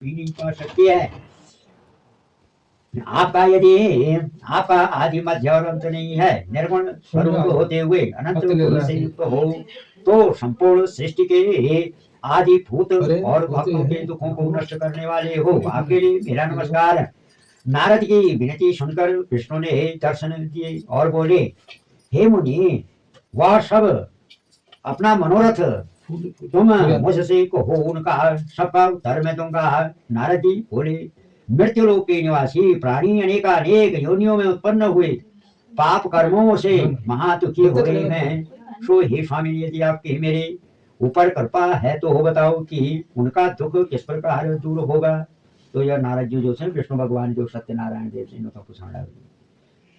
भी नहीं पा सकती है। आपका यदि आपका आदि मध्य और अंत नहीं है, निर्गुण स्वरूप होते हुए अनंत गुण से युक्त हो, तो संपूर्ण सृष्टि के आदि भूत और भक्तों के दुखों को नष्ट करने वाले हो, आपके लिए मेरा नमस्कार। नारद की विनती सुनकर विष्णु ने दर्शन दिए और बोले, हे मुनि, वह सब अपना मनोरथ तुम मुझसे कहो, उनका सबका उत्तर मैं दूंगा। नारद जी बोले, मृत्यु लोक के निवासी प्राणी अनेकानेक योनियों में उत्पन्न हुए, पाप कर्मों से महादुखी हो रहे हैं। सो हे स्वामी, यदि आपकी मेरे ऊपर कृपा है तो हो बताओ कि उनका दुख किस प्रकार दूर होगा। तो यह नारद जी जो है विष्णु भगवान जो सत्यनारायण देव जी ने तो पूछा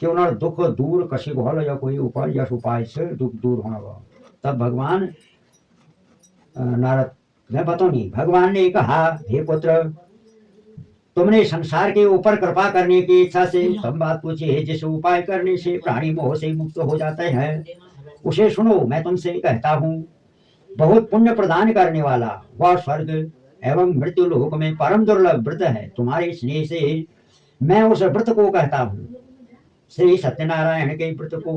कि उन्होंने दुख दूर कशी भल या कोई उपाय यश उपाय से दुख दूर होना हुआ। तब भगवान नारद मैं बताऊंगी, भगवान ने कहा, हे पुत्र, तुमने संसार के ऊपर कृपा करने की इच्छा से उत्तम बात पूछी है, जिस उपाय करने से प्राणी मोह से मुक्त हो जाते हैं, उसे सुनो। मैं तुमसे कहता हूँ, बहुत पुण्य प्रदान करने वाला वह स्वर्ग एवं मृत्यु लोक में परम दुर्लभ व्रत है। तुम्हारे स्नेह से मैं उस व्रत को कहता हूँ। श्री सत्यनारायण के व्रत को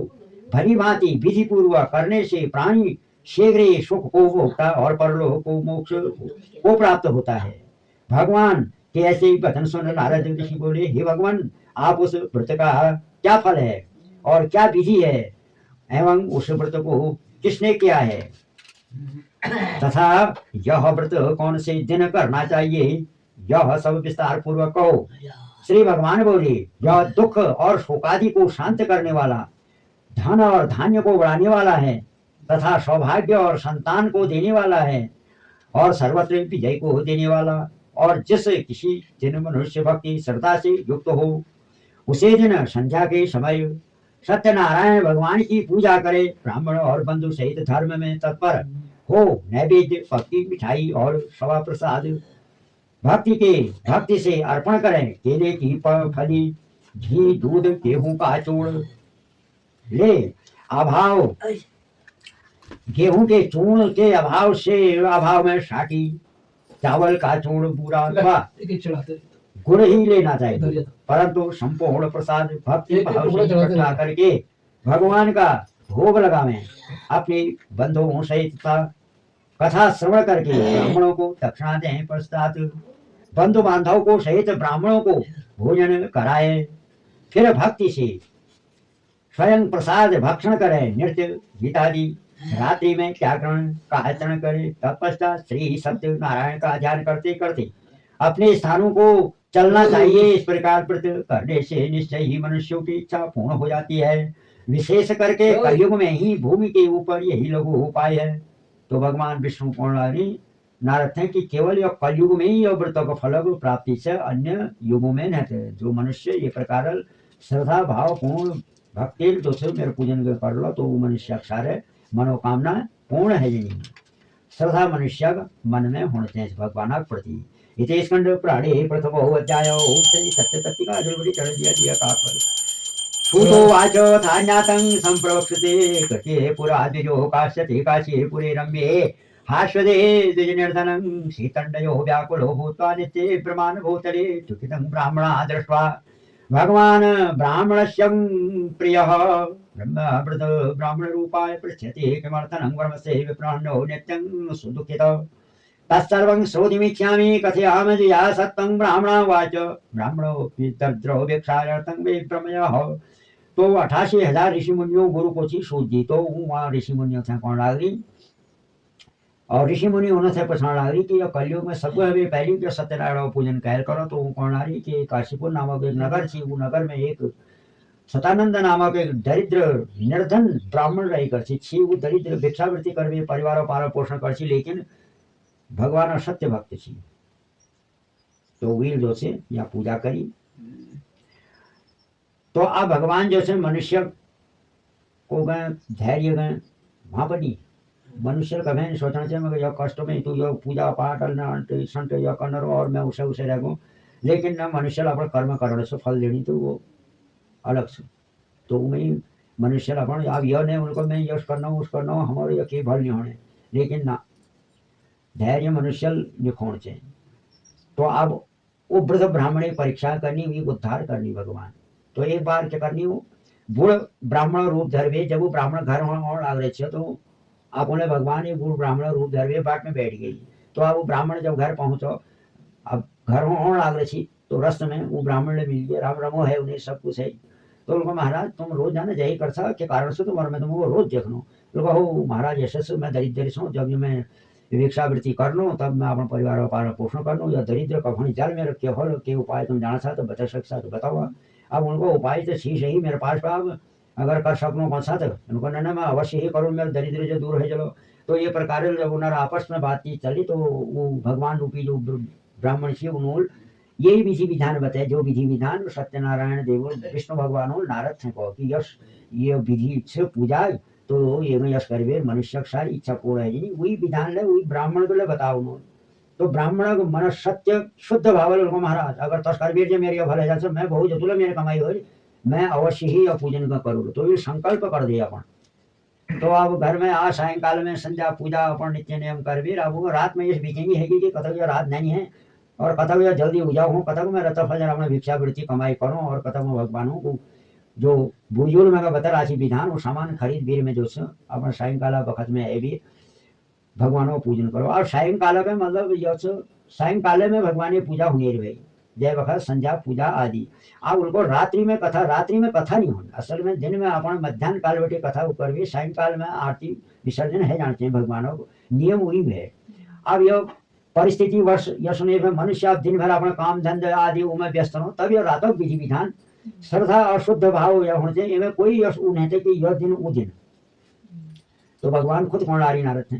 भली भांति विधि पूर्वक करने से प्राणी शीघ्र सुख को भोगता और परलोक को मोक्ष को प्राप्त होता है। भगवान के ऐसे ही वचन सुन नारद ऋषि बोले, हे भगवान, आप उस व्रत का क्या फल है और क्या विधि है एवं उस व्रत को किसने किया है तथा यह व्रत कौन से दिन करना चाहिए, यह सब विस्तार पूर्वक कहो। श्री भगवान बोले, यह दुख और शोकादि को शांत करने वाला, धन और धान्य को बढ़ाने वाला है तथा सौभाग्य और संतान को देने वाला है और सर्वत्र विजय को देने वाला, और जिस किसी दिन मनुष्य भक्ति श्रद्धा से युक्त हो, उसे दिन संध्या के समय सत्यनारायण भगवान की पूजा करे, ब्राह्मण और बंधु सहित धर्म में तत्पर हो, नैवेद्य पक्की मिठाई और सवा प्रसाद भक्ति से अर्पण करें। केले की फली, घी, दूध, गेहूं का चूर्ण ले अभाव, गेहूं के चूर्ण के अभाव में साटी, चावल का चूर्ण बुरा अथवा गुड़ ही लेना चाहिए, परंतु संपूर्ण प्रसाद भक्ति भाव से इकट्ठा करके भगवान का भोग लगावें। अपने बंधुओं सहित कथा श्रवण करके ब्राह्मणों को दक्षिणा दें, पश्चात बंधु बांधव को सहित ब्राह्मणों को भोजन कराए, फिर भक्ति से स्वयं प्रसाद भक्षण करें, नृत्य गीत आदि रात्रि में जागरण का आचरण करें। तत्पश्चात श्री सत्यनारायण का ध्यान करते करते अपने स्थानों को चलना चाहिए। इस प्रकार व्रत करने से निश्चय ही मनुष्यों की इच्छा पूर्ण हो जाती है। विशेष करके कलयुग में ही भूमि के ऊपर यही लघु उपाय है। तो भगवान विष्णु पुराणी नारद हैं कि केवल यह कलयुग में ही यह व्रत का फल प्राप्ति से अन्य युगों में नहीं थे। जो मनुष्य ये प्रकार श्रद्धा भाव पूर्ण भक्ति जो से मेरे पूजन कर लो, तो वो मनुष्य अक्षर मनोकामना पूर्ण है। नहीं श्रद्धा मनुष्य मन में होने चाहिए भगवान के प्रति। इति स्कंद प्राणे प्रथमो अध्याय सत्य तत्तिका जलवरी चढ़ दिया का पर सूतो वाच धान्यातं संप्रवक्षते कटे पुरा द्विजो काश्यते काशी पुरे रम्ये हाश्वदे द्विजनिर्धनं शीतण्डयो व्याकुलो भूत्वा नित्ये ब्रह्मान् भूतले चुकितं ब्राह्मणा दृष्ट्वा भगवान् ब्राह्मणस्य प्रियः ब्रह्मवृत ब्राह्मणरूपाय पृच्छते किमर्थनं वर्मसे विप्राण्यो नित्यं सुदुःखितः तत्सर्वं श्रोतुमिच्छामि कथयामि या सत्तं ब्राह्मणवाच ब्राह्मणोऽपि दरिद्रो भिक्षार्थं विभ्रमयः। तो 88,000 ऋषि मुनियों गुरु को थी सूझ दी। तो वहाँ ऋषि मुनियों थे कौन लाग रही, और ऋषि मुनि उन्होंने पछाड़ लाग रही कि कलयुग में सब अभी पहले जो सत्यनारायण पूजन कहल करो। तो कौन आ रही कि काशीपुर नामक एक नगर थी, वो नगर में एक सतानंद नामक एक दरिद्र निर्धन ब्राह्मण रही करती थी। वो दरिद्र भिक्षावृत्ति कर परिवारों पालन पोषण करती, लेकिन भगवान सत्य भक्त थी। तो वीर जो से या पूजा करी। तो अब भगवान जो से मनुष्य को गए धैर्य गए वहां बनी। मनुष्य कभी सोचना चाहिए मगर यह कष्ट में तू यह पूजा पाठ संत यह करना और मैं उसे उसे रह गूँ, लेकिन न मनुष्य अपन कर्म करने से फल देनी तो वो अलग से। तो मैं मनुष्य अपन अब यह नहीं उनको मैं यश करना हूँ उस करना हूँ हमारे यह के फल नहीं होने, लेकिन ना धैर्य मनुष्य निखोण चाहिए। तो अब वो वृद्ध ब्राह्मण की परीक्षा करनी हुई, उद्धार करनी भगवान। तो एक बार क्या करनी हो, बूढ़ ब्राह्मण रूप धरवे, जब वो ब्राह्मण घर होने लाग रहे तो आप बोले भगवान ये बूढ़ ब्राह्मण रूप धरवे बाट में बैठ गई। तो अब वो ब्राह्मण जब घर पहुंचो, अब घर होने लाग रही तो रस्त में वो ब्राह्मण ने मिल गया, राम रमो है उन्हें सब कुछ है। तो उनको महाराज तुम रोज जाना यही कर सा के कारण से तुम्हारा मैं तुमको रोज देख लूँ। हो महाराज ऐसे मैं दरिद्र हूँ, जब मैं भिक्षावृत्ति कर लूँ तब मैं अपने परिवार का पालन पोषण कर लूँ, या दरिद्र कभी जल में रखे हो के उपाय तुम जाना चाहते तो बता सकता तो बताओ। अब उनको उपाय तो शीश ही मेरे पास अब अगर कर सकूँ कौन सा, तो उनको न मैं अवश्य ही करूँ, मेरे दरिद्र जो दूर है चलो। तो ये प्रकार जब उन्होंने आपस में बातचीत चली तो वो भगवान रूपी जो ब्राह्मण से उन्होंने यही विधि विधान बताए, जो विधि विधान सत्यनारायण देव विष्णु भगवान नारद थे कहो कि यश ये विधि से पूजा तो ये यश करवे मनुष्य सारी इच्छा पूर्ण है जी, वही विधान है वही ब्राह्मण को ले बताओ उन्होंने। तो ब्राह्मण को मन सत्य शुद्ध भावल को महाराज अगर तस्कर वीर मेरी भले जाते मैं बहुत जतुल मेरी कमाई हो मैं अवश्य ही पूजन का करूँ। तो ये संकल्प कर दिया अपन। तो अब घर में आ सायंकाल में संध्या पूजा अपन नित्य नियम कर भी अब रात में ये बीतेंगी है कि कतक रात नहीं है, और कतक जल्दी उजाऊ हूँ, कतक में रत फल अपने भिक्षावृत्ति कमाई करूँ, और कतक में भगवानों को जो बुजुर्ग में बता राशि विधान वो सामान खरीद बीर में जो अपने सायंकाल वक्त में है भी भगवानों को पूजन करो। और सायंकाल का मतलब यह सायंकाल में भगवान की पूजा होनी रही जय वक्त संध्या पूजा आदि। अब उनको रात्रि में कथा नहीं होनी, असल में दिन में अपन मध्यान्ह काल बैठे कथा कर भी सायंकाल में आरती विसर्जन है जानते हैं भगवानों को, नियम वही है। अब यह परिस्थिति वर्ष यह सुने मनुष्य दिन भर अपना काम धंधे आदि में व्यस्त हो, तब यह रातों विधि विधान श्रद्धा और शुद्ध भाव यह होने चाहिए, इनमें कोई यश नहीं थे कि यह दिन वो दिन। तो भगवान खुद कौंडारी नारद थे।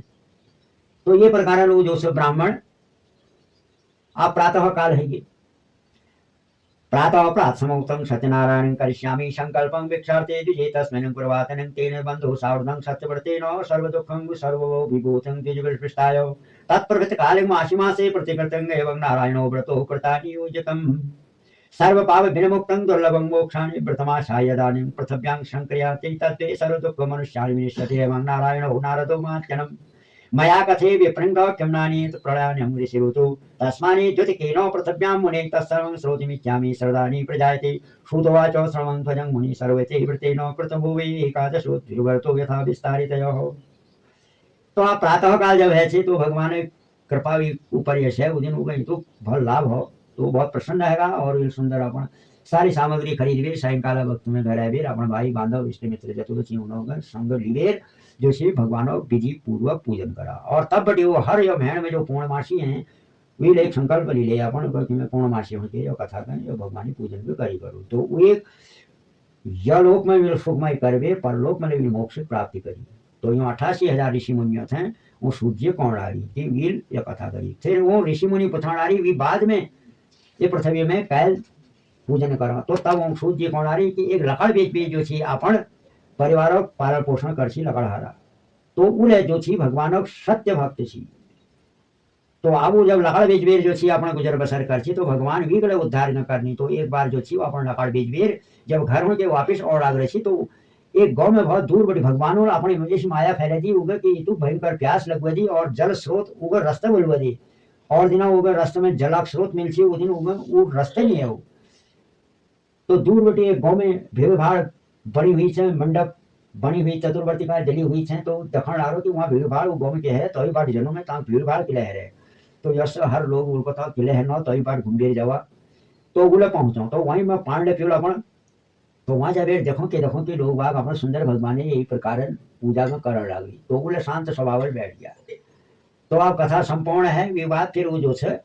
तो ये प्रकार लोग जो से ब्राह्मण आप प्रातः काल है ये प्रातः प्रातसमुक्तं सत्यनारायणं करिष्यामि संकल्पं भिक्षार्थे द्विजे तस्मिन् प्रभातनं तेन बन्धु सार्धं सत्यव्रतेन सर्वदुःखं सर्वो विभूतं द्विजविष्टाय तत्प्रवृत्त काले मासिमासे प्रतिकृतं एवं नारायणो व्रतो कृतानि योजितं सर्वपाप विनिमुक्तं दुर्लभं मोक्षाणि प्रथमाशाय यदानीं पृथिव्यां संक्रियाते तत्ते सर्वदुःख मनुष्याणि विनश्यते एवं नारायणो नारदो मात्यनं मया कथे विप्रंग किम्नानीत प्रलयान्यं ऋषिरुतु तस्मानि द्युतिकेनो पृथिव्यां मुने तत्सर्वं श्रोतुमिच्छामि श्रद्धानि प्रजायते श्रुतवाच श्रवं ध्वजं मुनि सर्वते वृतेन कृतभुवि एकादशो द्विवर्तो यथा विस्तारितयोः। तो आप प्रातः काल जब है तो भगवान कृपा ऊपर यश है उस दिन हो गई तो बहुत लाभ हो, तो बहुत प्रसन्न रहेगा। और सुंदर अपन सारी सामग्री खरीद भी सायंकाल वक्त में घर आए अपन भाई बांधव इष्ट मित्र जतुलसी संग लीवेर जो श्री भगवानों विधि पूर्वक पूजन करा। और तब बटी वो हर यो महीने में जो पूर्णमासी हैं वे एक संकल्प ली ले अपन पूर्णमासी होती है कथा करें जो भगवान पूजन भी करी करूँ। तो वो एक यलोक में भी सुखमय करवे परलोक में भी मोक्ष प्राप्ति करी। तो यूँ 88,000 ऋषि मुनियों थे वो सूर्य कौंडारी की वीर यह कथा करी। फिर वो ऋषि मुनि पुथाणारी भी बाद में ये पृथ्वी में कैल पूजन करा। तो तब वो सूर्य कौंडारी की एक लकड़ बेच भी जो थी अपन परिवारों पालन पोषण कर लकड़हारा। तो उन्हें जो थी भगवान सत्य भक्त थी। तो आबू जब लकड़ बेच बेर जो थी अपना गुजर बसर कर तो भगवान भी गले उद्धार न करनी। तो एक बार जो थी वो अपन लकड़ बेच बेर जब घर होके वापिस और आग रही तो एक गांव में बहुत दूर बड़ी भगवान अपनी ऐसी माया फैले दी उगे कि तू भयंकर प्यास लगवा दी और जल स्रोत उगर रास्ते बोलवा दी। और दिन उगर रास्ते में जल स्रोत मिलती वो दिन वो रास्ते नहीं है वो। तो दूर बटी एक गाँव में भीड़ भाड़ बनी हुई है, मंडप बनी हुई चतुर्वर्ती का जली हुई है। तो दखण आ रहा कि वहाँ भीड़ भाड़ वो गाँव के है तो ही बाट जनों में तहाँ भीड़ भाड़ किले है। तो यश हर लोग उनको था किले है न तो ही बाट घूम जावा। तो बोले पहुंचा तो वहीं मैं पांडे फ्यूल अपन तो वहां जब देखो कि लोग बाग अपना सुंदर भगवान यही प्रकार पूजा में कर लगी। तो बोले शांत स्वभाव बैठ गया। तो आप कथा संपूर्ण है विवाद। फिर वो जो है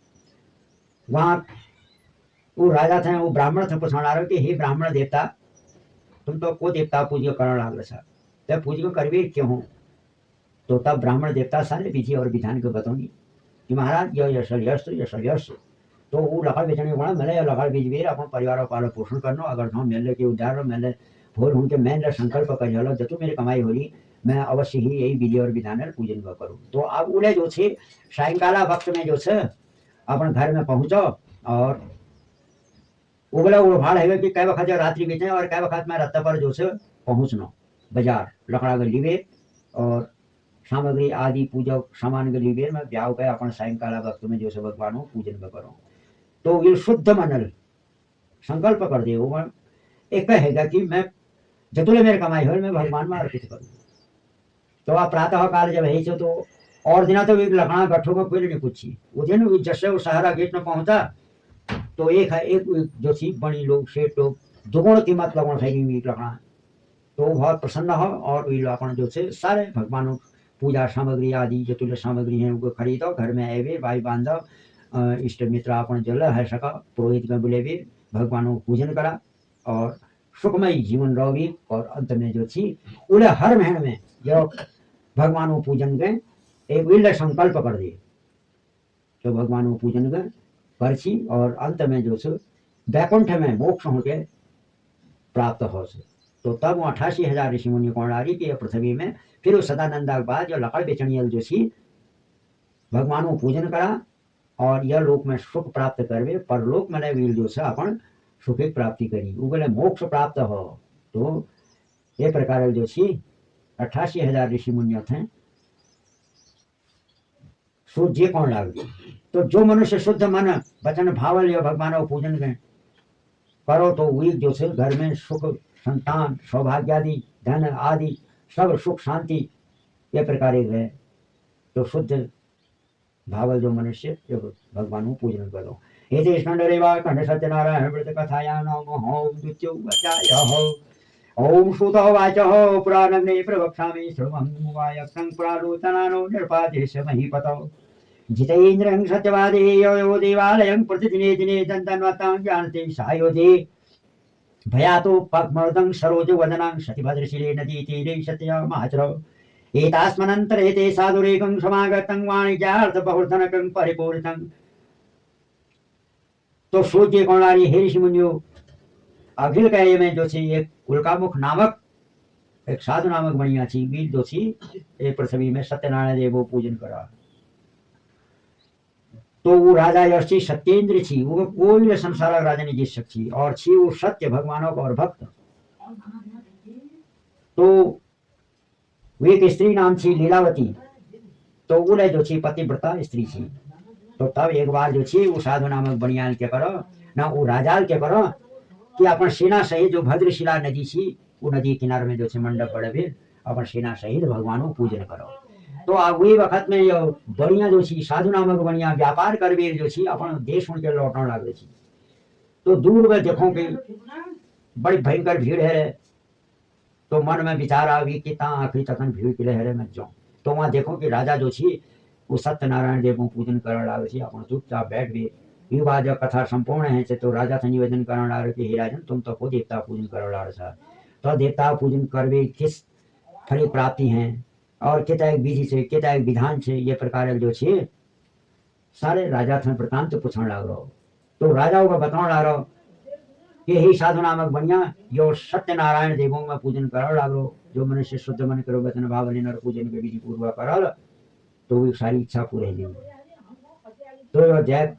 वहां वो राजा थे वो ब्राह्मण थे पूछना रहे कि हे ब्राह्मण देवता तुम तो को देवता पूजा करने लग रहा तब पूजा करवे क्यों हो। तो तब ब्राह्मण देवता सारे विधि और विधान को बताऊंगी कि महाराज यश तो वो लकड़ बेचने वाला मिले लकड़ बीज बेर अपन परिवार पालन पोषण करना अगर हम मेले के उद्धार मेले भोर उनके मैं संकल्प कर जलो जतु मेरी कमाई हो रही मैं अवश्य ही यही विधि और विधान पूजन करूँ। तो अब उन्हें जो छे सायंकाला वक्त में जो है अपन घर में पहुंचो और उगला उड़भाड़ है कि कई वक्त रात्रि बीते और कई वक्त में रत्ता पर जो है पहुंचना बाजार लकड़ा गली वे और सामग्री आदि पूजा सामान गली वे में ब्याह गए अपन सायंकाला वक्त में जो है भगवान पूजन में करो। तो ये शुद्ध मनल संकल्प कर दे वो एक कहेगा कि मैं जतुले मेरे कमाई हो मैं भगवान में अर्पित करूँ। तो आप प्रातः काल जब है तो और दिना तो एक लखना गठों को फिर नहीं पूछी वो दिन जैसे वो सहारा गेट में पहुंचा तो एक जो थी बड़ी लोग सेठ लोग दुगुण कीमत लगन खाई लखना तो बहुत प्रसन्न हो और वे अपन जो से सारे भगवानों पूजा सामग्री आदि जो तुल्य सामग्री है उनको खरीदो घर में आए भाई बांधव इष्ट मित्र अपन जल है सका पुरोहित में बुले भी भगवानों को पूजन करा और सुखमय जीवन रहोगी। और अंत में जो थी उन्हें हर महीने में जो भगवानों पूजन के एक विल संकल्प कर दिए तो भगवानों पूजन के करछी और अंत में जो से वैकुंठ में मोक्ष होके प्राप्त हो से। तो तब 88,000 ऋषि मुनि कौणारी की पृथ्वी में फिर उस सदानंदा के बाद जो लकड़ बेचनियल जो थी भगवानों पूजन करा और यह लोक में सुख प्राप्त करवे परलोक में वीर जो से अपन सुख प्राप्ति करी उगले मोक्ष प्राप्त हो। तो ये प्रकार जो थी 88,000 ऋषि मुनियों थे सूर्य कौन लाग तो जो मनुष्य शुद्ध मन वचन भावल या भगवान पूजन में करो तो वही जो से घर में सुख संतान सौभाग्य आदि धन आदि सब सुख शांति ये प्रकार है। तो शुद्ध भावल जो मनुष्य जो भगवान पूजन करो हे देश खंडरेवा खंड सत्यनारायण व्रत कथाया नमः ओम द्वितीयो वचाय ओम श्रुतो वाचः पुराणग्ने प्रवक्ष्यामि श्रवणं वायक्तं पुराणोतनानो निर्पादेश महीपतौ जितेन्द्रं सत्यवादी यो देवालयं प्रतिदिने दिने दन्तन्वतां जानते सायोधि भयातो पद्मर्दं सरोजवदनां सतिभद्रशिले नदी तीरे सत्यमाचरौ एतास्मनन्तरे ते साधुरेकं समागतं वाणिज्यार्थबहुधनकं परिपूरितं। तो सूर्य कौणारी हे ऋषि मुनियों अखिल कहे में जो थी एक उल्कामुख नामक एक साधु नामक बढ़िया थी बीज जो थी एक पृथ्वी में सत्यनारायण देव पूजन करा। तो वो राजा यशी सत्येंद्र थी वो कोई संसार राजा ने जीत सकती और थी वो सत्य भगवानों का और भक्त। तो वो एक स्त्री नाम थी लीलावती तो उन्हें जो थी पतिव्रता स्त्री थी। तो तब एक बार जो थी वो साधु नामक बनियाल के करो ना वो राजाल के करो कि अपन सेना सहित जो भद्रशिला नदी थी वो नदी किनारे में जो मंडप बड़े भी अपन सेना सहित भगवानों पूजन करो। तो अब वही वक्त में जो बढ़िया जो थी साधु नामक बढ़िया व्यापार करवे जो थी अपन देश उनके लौटने लगे थी। तो दूर में देखो कि बड़ी भयंकर भीड़ है तो मन में विचार आ गई कि ता आखिरी तकन भीड़ के लिए मैं जाऊँ। तो वहां देखो कि राजा जो थी वो सत्यनारायण देव को पूजन कर लगे थी अपन चुपचाप बैठ गए। ये बात जब कथा संपूर्ण है तो राजा से निवेदन करने लगे कि हे राजन तुम तो खुद देवता पूजन कर लगे तो देवता पूजन करवे किस फल प्राप्ति है और कितना एक विधि से कितना एक विधान से ये प्रकार जो छे सारे राजा थे वृतांत पूछने लग रहो। तो राजाओं को बताने लग रहो कि ही साधु नामक बढ़िया जो सत्यनारायण देवों में पूजन कर लागो जो मनुष्य शुद्ध मन करो वचन भाव नर पूजन के विधि पूर्वक करल तो वो सारी इच्छा पूरी नहीं। तो जय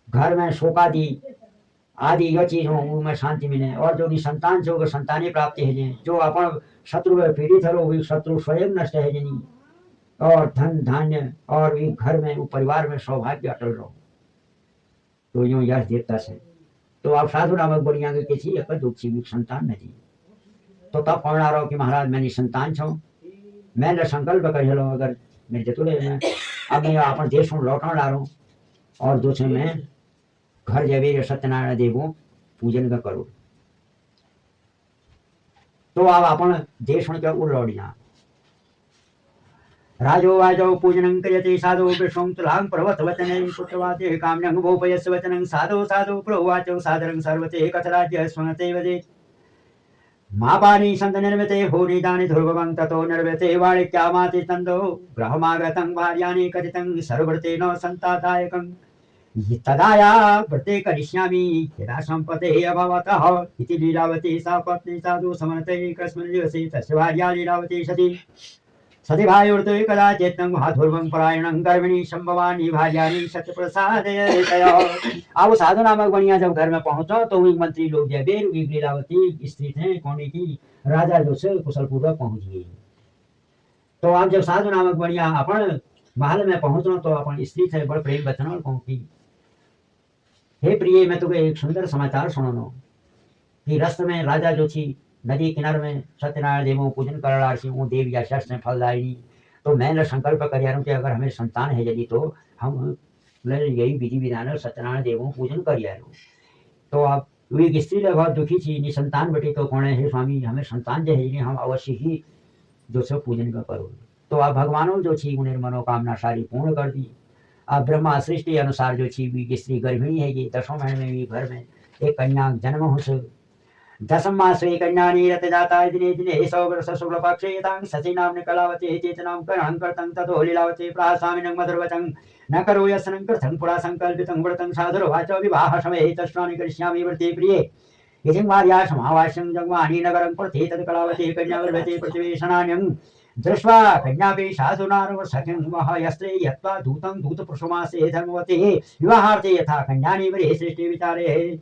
घर में शोकादि आदि यह चीज हो उनमें शांति मिले और जो संतान से होगा संतानी प्राप्ति है जो अपन शत्रु पीड़ित है वो शत्रु स्वयं नष्ट है जनी और धन धान्य और घर में वो परिवार में सौभाग्य अटल रहो। तो यूं यश देवता से तो आप साधु नामक बढ़िया के छी एक दुख छी संतान नहीं। तो तब कौन आ रहा कि महाराज मैंने संतान छो मैंने संकल्प कर लो अगर मेरे जतुले में अब मैं अपन देश में लौटने ला रहा हूँ और दूसरे में घर जब सत्यनारायण देवों पूजन का करो। तो आप अपन देश में क्या लौटिया राजो वाजो पूजनं क्रियते साधो विश्वं तुलां पर्वत वचने पुत्रवाते काम्यं भोपयस्य वचनं साधो साधो प्रोवाचो सादरं सर्वते कथराज्य स्वनते वदे मापानि सन्त निर्मिते भूरिदानि ध्रुवं ततो निर्मिते वाणिक्यामाति तन्दो ग्रहमागतं भार्यानि कथितं सर्वृते न सन्तादायकं तदाया व्रते करिष्यामि यदा सम्पते अभवतः इति लीलावती सा पत्नी साधु समनते कस्मिन् दिवसे तस्य भार्या लीलावती सती सती भाइर्तो कदाचित् महाधुर्वं परायणं गर्भिणी संभवानी भार्याणी सत्यप्रसादयतया। अब साधु नामक बढ़िया जब घर में पहुंचो तो वही मंत्री लोग जब लीलावती स्त्री थे कौनी की राजा जो से कुशल पूर्वक पहुंच गई। तो आप जब साधु नामक बढ़िया अपन महल में पहुंचो तो अपन स्त्री थे बड़ प्रेम वचन और कहूँ की हे प्रिय, मैं तुम्हें एक सुंदर समाचार सुनानो कि रास्ते में राजा जो थी नदी किनारे में सत्यनारायण देव पूजन कर देव या शस्त्र में फलदायिनी। तो मैंने संकल्प कर कि अगर हमें संतान है यदि तो हम यही विधि विधान सत्यनारायण देव पूजन कर। तो आप एक स्त्री बहुत दुखी थी निसंतान बेटी तो कौन है स्वामी हमें संतान जो है हम अवश्य ही जो सब पूजन का करो। तो आप भगवानों जो थी उन्हें मनोकामना सारी पूर्ण कर दी। अब ब्रह्मा सृष्टि अनुसार जो थी भी स्त्री गर्भिणी है ये 10वें महीने में भी घर में एक कन्या जन्म हो। 10 मासे कन्या नीरत जाता दिने दिने 100 वर्ष शुक्ल पक्षे तांग सची नाम कलावते चेतनाम करहं करतं ततो लीलावते प्रासामिनं मधुरवचं न करो यसनं कृतं पुरा संकल्पितं व्रतं साधुर्वाचो विवाह समये तस्मानि करिष्यामि व्रते प्रिये यजिं वार्या समावास्यं जग्मानि नगरं प्रथे तत् कलावते कन्या गर्भते प्रतिवेशनान्यं दृष्ट्वा कन्यापि साधुनारव सखिं वह यस्त्रे यत्वा दूतं दूतपुरुषमासे धर्मवते विवाहार्थे यथा कन्यानि वरे सृष्टि विचारे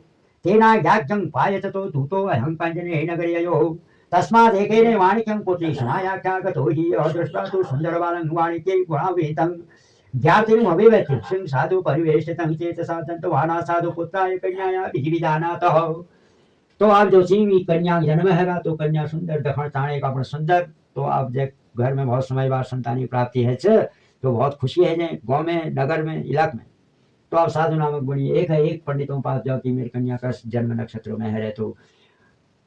तेना याज्ञं पायत तो दूतो अहं काञ्चने नगर्ययो तस्मादेकेन वाणिक्यं पुत्री समायाख्या गतो हि दृष्ट्वा तु सुन्दरबालं वाणिक्यै गुणावेतं ज्ञातिर्मविवेति सिंह साधु परिवेशितं चेतसा दन्तवाना साधु पुत्राय कन्याया विधिविधानातः। तो आप जो सी कन्या जन्म हैगा तो कन्या सुंदर दखण ताणे का अपन सुंदर। तो आप देख घर में बहुत समय बाद संतानी प्राप्ति है तो बहुत खुशी है गांव में नगर में इलाक में। तो आप साधु नामक बनी एक है एक पंडितों पास जाओ कि मेरी कन्या का जन्म नक्षत्रों में है। तो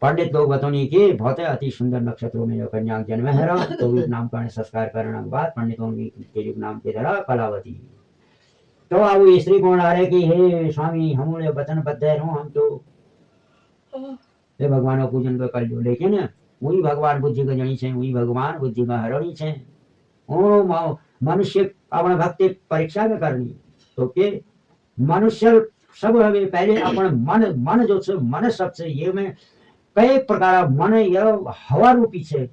पंडित लोग बतौनी कि बहुत अति सुंदर नक्षत्रों में जो कन्या जन्म है तो नामकरण संस्कार करने के बाद पंडितों के नाम के तरह कलावती। तो अब स्त्री कौन आ रहे कि हे स्वामी हम वचन बद्ध हम तो भगवान का पूजन कर लो लेकिन वही भगवान बुद्धि का जनी है वही भगवान बुद्धि का हरणी है। ओ मनुष्य अपने भक्ति परीक्षा में करनी तो के मनुष्य सब हमें पहले अपन मन जो से मन सबसे ये में कई प्रकार मन यह हवा रूपी से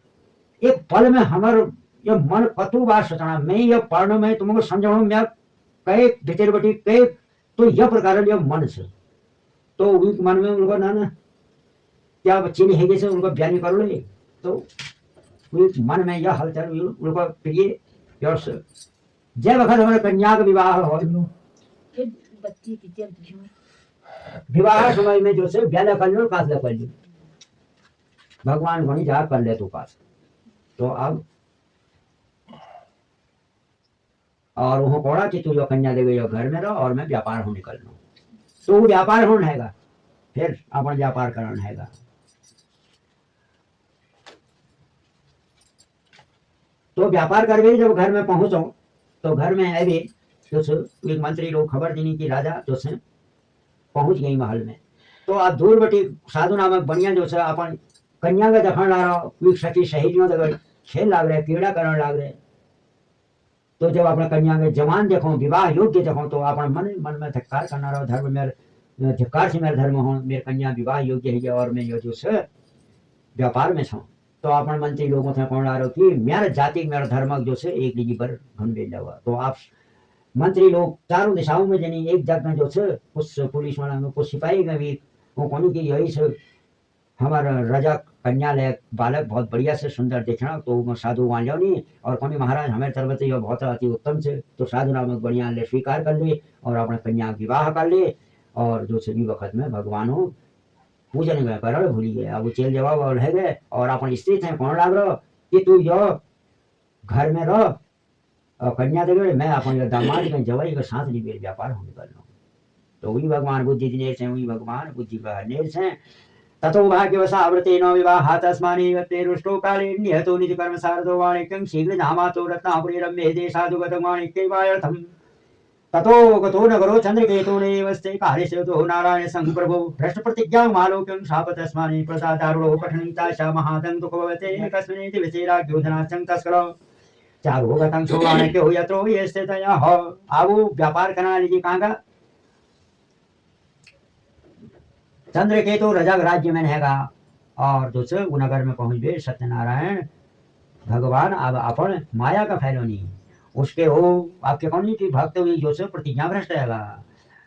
एक पल में हमार ये मन कतु बार सोचना मैं ये पढ़ने में तुमको समझाऊं मैं कई भीतर बटी कई तो यह प्रकार यह मन से तो उस मन में उनको ना क्या बच्चे नहीं है जैसे उनको बयानी कर लो तो उस मन में यह हलचल उनको प्रिय जय वक्त हमारे कन्या का विवाह हो विवाह समय में जो से ब्याह कर लो कासला कर लो भगवान वहीं जा कर ले तो पास। तो अब और वो कोड़ा कि तू जो कन्या दे गई घर में रहो और मैं व्यापार हो निकल लूं तो व्यापार होना हैगा फिर अपन व्यापार करना हैगा। तो व्यापार कर भी जब घर में पहुंचो तो घर में अभी जो एक मंत्री लोग खबर देनी कि राजा जो से पहुंच गई महल में। तो आप दूर बटी साधु नामक बढ़िया जो से अपन कन्या का दखन ला रहा सखी सहेलियों तक खेल लाग रहे क्रीड़ा करने लाग रहे। तो जब अपने कन्या के जवान देखो विवाह योग्य देखो तो अपन मन में धिक्कार करना रहो धर्म मेरे धिक्कार से मेरा धर्म हो मेरे कन्या विवाह योग्य है और मैं यो जो से व्यापार में छू। तो अपन मंत्री लोगों से कौन ला रहा कि मेरा जाति मेरा धर्म जो से एक निजी पर घन भेजा हुआ। तो आप मंत्री लोग चारों दिशाओं में जनी एक जगह में जो से कुछ पुलिस वाला में कुछ सिपाही में भी वो कौन की यही से हमारा राजा कन्या ले बालक बहुत बढ़िया से सुंदर देखना तो साधु मान जाओ नहीं और कौन महाराज हमें तरफ से बहुत अति उत्तम से तो साधु नामक बढ़िया ले स्वीकार कर ले और अपने कन्या विवाह कर ले और जो सभी वक्त में भगवान हो पूजन में कर भूली गए। अब चेल जवाब और है गए और अपन स्त्री थे कौन लाग रहा कि तू जो घर में रहो और कन्या दे मैं अपन दामाद में जवाई के साथ नहीं व्यापार होने कर लो। तो वही भगवान बुद्धि दिनेश है वही भगवान बुद्धि का निर्ष है। ततो भाग्यवशावृतेन विवाहात् तस्मानि वत्ते रुष्टो काले निहतो निजकर्म सारदो वाणिक्यं शीघ्रधामातो रत्नापुरी रम्ये देशादु गतं वाणिक्यैवायर्थम्। ततो गतो नगरो चन्द्रकेतो नैवस्ते कार्यस्यतो नारायण संप्रभो भ्रष्टप्रतिज्ञां मालोक्यं शाप तस्मानि प्रसादारूढो पठनीता च महादन्तुकभवते कस्मिन् दिवसे राज्ञो धनाश्चं तस्करो चारो गतं सुवाणिक्यो यत्रो येस्ते तयः। आवो व्यापार करना लीजिए कहाँ का चंद्रकेतु रजग राज्य में रहेगा और दूसरे नगर में पहुंच गए सत्यनारायण भगवान अब अपन माया का फैलोनी उसके हो आपके कौन की भक्त हुई जो से प्रतिज्ञा भ्रष्ट रहेगा।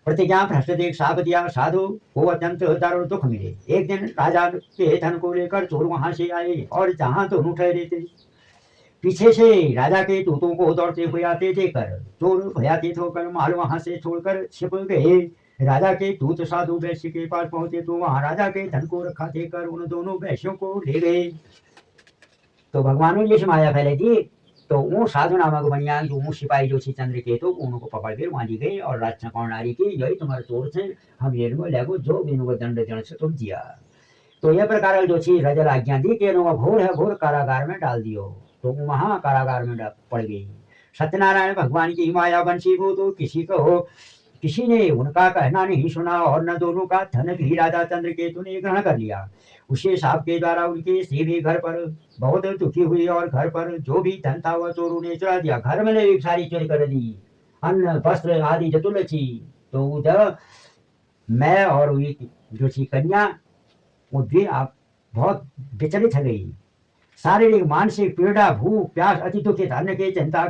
प्रतिज्ञा भ्रष्ट देख साप दिया साधु को अत्यंत दारुण दुख मिले। एक दिन राजा के धन को लेकर चोर वहां से आए और जहां दोनों ठहरे थे पीछे से राजा के दूतों को दौड़ते हुए आते देखकर चोर भयातीत होकर माल वहां से छोड़कर छिप गए। राजा के दूत साधु वैश्य के पास पहुंचे तो वहां राजा के धन को रखा देकर उन दोनों वैश्यों को ले गए। तो भगवान ने जैसे माया फैलाई थी तो वो साधु नामक बनिया जो वो सिपाही जो थी चंद्रकेतु उनको पकड़ के वहां ली गई और राजा कौन नारी की यही तुम्हारे चोर थे, हम ये लेगो जो भी इनको दंड देने से तुम दिया। तो यह प्रकार जो थी रजल आज्ञा दी कि घोर है घोर कारागार में डाल दियो। तो वहां कारागार में पड़ गई। सत्यनारायण भगवान की माया बंशी वो तो किसी ने उनका कहना नहीं सुना और न दोनों का धन भी राजा चंद्रकेतु ने ग्रहण कर लिया। उसे साप के द्वारा उनकी स्त्री भी घर पर बहुत दुखी हुई और घर पर जो भी धन था वह चोरों ने चुरा दिया। घर में एक सारी चोरी कर दी, अन्न वस्त्र आदि जतुल थी। तो उधर मैं और जो थी कन्या वो भी आप बहुत विचलित हो गई। शारीरिक मानसिक पीड़ा भूख प्यास अति दुखित अन्न के चिंता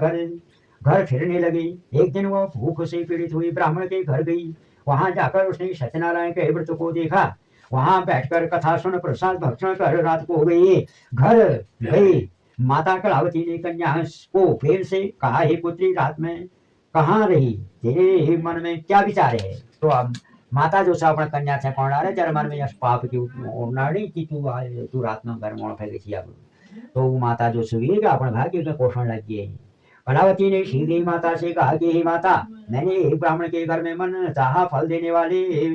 घर फिरने लगी। एक दिन वह भूख से पीड़ित हुई ब्राह्मण के घर गई। वहां जाकर उसने सत्यनारायण के व्रत को देखा। वहां बैठकर कथा सुन प्रसाद भक्षण कर रात को हो गई। घर गई माता कलावती ने कन्या को प्रेम से कहा, हे पुत्री रात में कहाँ रही, तेरे मन में क्या विचार है। तो अब माता जो सा अपना कन्या से कौन रहे तेरे मन में यश पाप की उड़नाड़ी कि तू रात में घर मोड़ फेंक थी। अब तो माता जो सुगी अपने भाग्य में पोषण लग गई। कलावती ने शीघ्र माता से कहा कि हे माता, मैंने ब्राह्मण के घर में मन चाहा फल देने वाले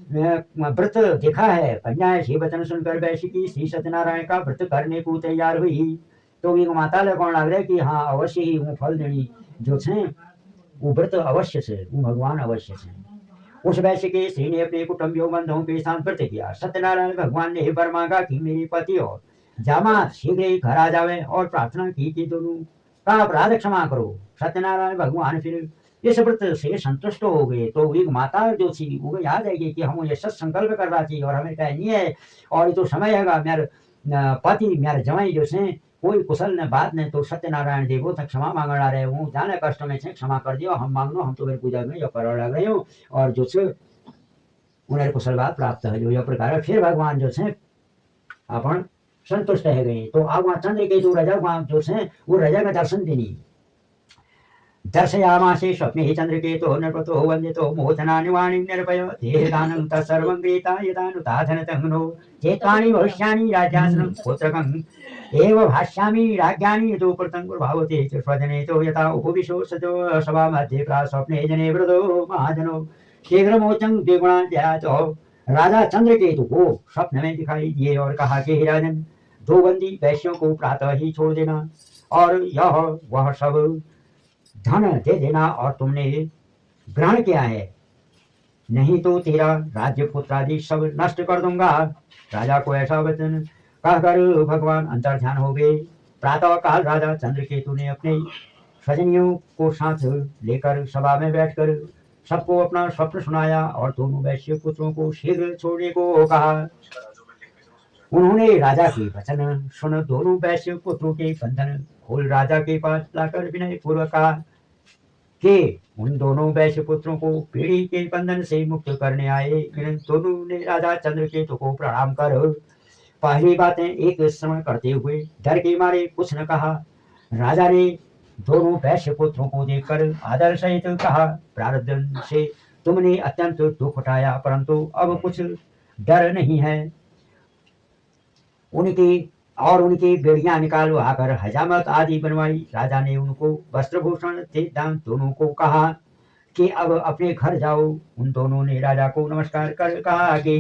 व्रत देखा है। कन्या ऐसी वचन सुनकर वैश्य की श्री सत्यनारायण का व्रत करने को तैयार हुई। तो एक माता ले कौन लग रहा है कि हाँ अवश्य ही वो फल देनी जो छे वो व्रत अवश्य से वो भगवान अवश्य से। उस वैश्य के स्त्री ने अपने कुटुंबियों बंधुओं के साथ व्रत किया। सत्यनारायण भगवान ने वर मांगा कि मेरे पति और जामात शीघ्र ही घर आ जावे और प्रार्थना की कि दोनों का अपराध क्षमा करो। सत्यनारायण भगवान फिर इस व्रत से संतुष्ट हो गए। तो एक माता जो थी वो याद आएगी कि हम ये सत्संकल्प कर रहा थी और हमें कह नहीं है और ये तो समय है मेरे पति मेरे जवाई जो से कोई कुशल ने बात नहीं। तो सत्यनारायण देवो तक क्षमा मांगना रहे हूँ जाने कष्ट में से क्षमा कर दियो हम मांगनो हम तो मेरी पूजा में जो कर लग रहे हो और जो से उन्हें कुशल बात प्राप्त है जो यह प्रकार फिर भगवान जो से अपन संतुष्ट है गई। तो अब वहां चंद्र के जो राजा वहां जो से वो राजा का दर्शन देनी दर्शयामासे स्वप्ने ही चंद्रकेतो नृपतो वंदितो मोचना निवाणी निर्भय देहदानं तत्सर्वं गीता यदानुताधनतंगनो चेतानि भविष्यानि राज्यासनं पुत्रकं एव भाष्यामि राज्ञानि यतो प्रतंगुर्भावते च स्वजने तो यथा उपविशो सजो सभा मध्ये प्रास्वप्ने जने वृदो महाजनो शीघ्रमोचं द्विगुणा जयातो। राजा चंद्रकेतु को स्वप्न में दिखाई दिए और कहा कि राजन दो बंदी वैश्यों को प्रातः ही छोड़ देना और यह वह सब धन दे देना और तुमने ग्रहण किया है नहीं तो तेरा राज्य पुत्र आदि सब नष्ट कर दूंगा। राजा को ऐसा वचन कहकर भगवान अंतर्ध्यान हो गए। प्रातः काल राजा चंद्रकेतु ने अपने स्वजनियों को साथ लेकर सभा में बैठकर सबको अपना स्वप्न सुनाया और दोनों वैश्य पुत्रों को शीघ्र छोड़ने को कहा। उन्होंने राजा के वचन सुन दोनों वैश्य पुत्रों के बंधन खोल राजा के पास लाकर विनय पूर्वक कहा कि उन दोनों वैश्य पुत्रों को पीढ़ी के बंधन से मुक्त करने आए। इन दोनों ने राजा चंद्रकेतु को प्रणाम कर पहली बातें एक समय करते हुए डर के मारे कुछ न कहा। राजा ने दोनों वैश्य पुत्रों को देखकर आदर सहित कहा, प्रारब्ध से तुमने अत्यंत दुख उठाया परंतु अब कुछ डर नहीं है। उनकी बेड़ियां निकालो आकर हजामत आदि बनवाई। राजा ने उनको वस्त्रभूषण दान दोनों को कहा कि अब अपने घर जाओ। उन दोनों ने राजा को नमस्कार कर कहा कि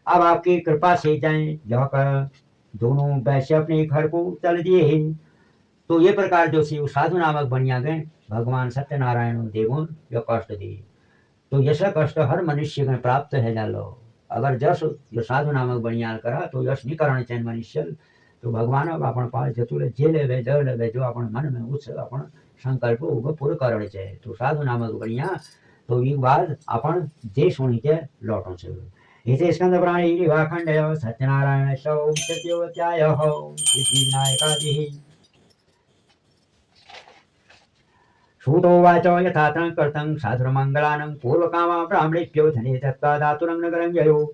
अब आपकी कृपा से जाएं। यह कर दोनों वैश्य अपने घर को चल दिए। तो ये प्रकार जो सी साधु नामक बनिया गए भगवान सत्यनारायण देवों यह कष्ट दिए। तो यश कष्ट हर मनुष्य में प्राप्त है जालो। अगर जस जो साधु नामक बनियाल करा तो यश नहीं करने चाहिए मनुष्य। तो भगवान अब अपन पास जतुले जे लेवे ज लेवे जो अपन मन में उस अपन संकल्प वो पूरा करने चाहिए। तो साधु नामक बनिया तो एक बार अपन जे सुनी के लौटों से इसे स्कंद पुराणे विभाखंड सत्यनारायण तृतीयोध्याय सिद्धिविनायकादिः। सूतोवाच यथा कर्तं साधुर्मङ्गलानं पूर्वकामा ब्राह्मणेभ्यो धने दत्त्वा दातुरं नगरं ययो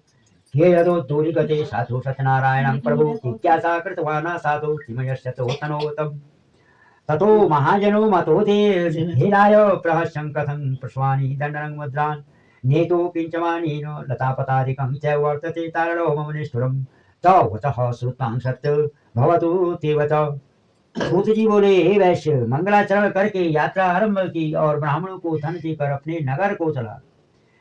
ये यदोद्धूलिगते साधु सत्यनारायणं प्रभु जिज्ञासा कृतवान् साधु किमयस्य तनोतम् ततो महाजनो मतोते हेलाय प्रहस्यं कथं प्रश्वानि दण्डनं मुद्रान् नेतो किंचमानीन लतापतादिकं च वर्तते तारणो मम निष्ठुरम् तव वचः श्रुतां सत्य भवतु तेव च। सूत जी बोले, हे वैश्य, मंगलाचरण करके यात्रा आरंभ की और ब्राह्मणों को धन देकर अपने नगर को चला।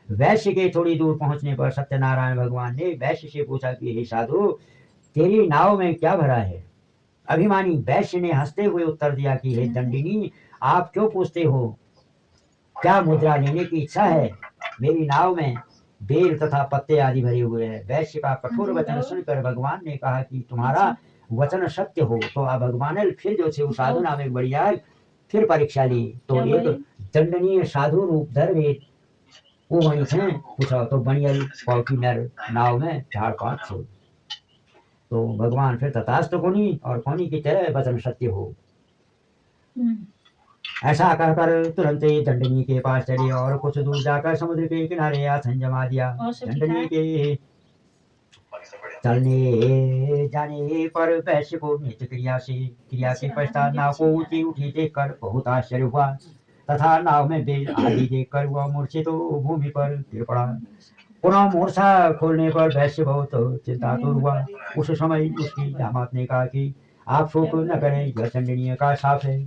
वैश्य के थोड़ी दूर पहुंचने पर सत्यनारायण भगवान ने वैश्य से पूछा कि हे साधु, तेरी नाव में क्या भरा है? अभिमानी वैश्य ने हंसते हुए उत्तर दिया कि हे दंडिनी, आप क्यों पूछते हो? क्या मुद्रा लेने की इच्छा है? मेरी नाव में बेल तथा पत्ते आदि भरे हुए हैं। वैश्य का कठोर वचन सुनकर भगवान ने कहा कि तुम्हारा वचन सत्य हो तो अब भगवान ने फिर जो छे साधु नाम एक बढ़िया फिर परीक्षा ली। तो एक दंडनीय साधु रूप धर वो वहीं थे। पूछा तो बनियल पौकी नर नाव में झाड़ पात छो। तो भगवान फिर तथास्तु कोनी और कोनी की तरह वचन सत्य हो। ऐसा कहकर तुरंत ही दंडनी के पास चले और कुछ दूर जाकर समुद्र के किनारे आसन जमा दिया। दंडनी के चलने जाने पर वैश्य को नित्य क्रिया के पश्चात नाव को ऊंची उठी देखकर बहुत आश्चर्य हुआ तथा नाव में बेल आदि देखकर वह मूर्छित तो भूमि पर गिर पड़ा। पुनः मूर्छा खोलने पर वैश्य बहुत चिंतातुर हुआ। उस समय उसकी दामाद ने कहा कि आप शोक न करें, यह दंडनीय का साफ है।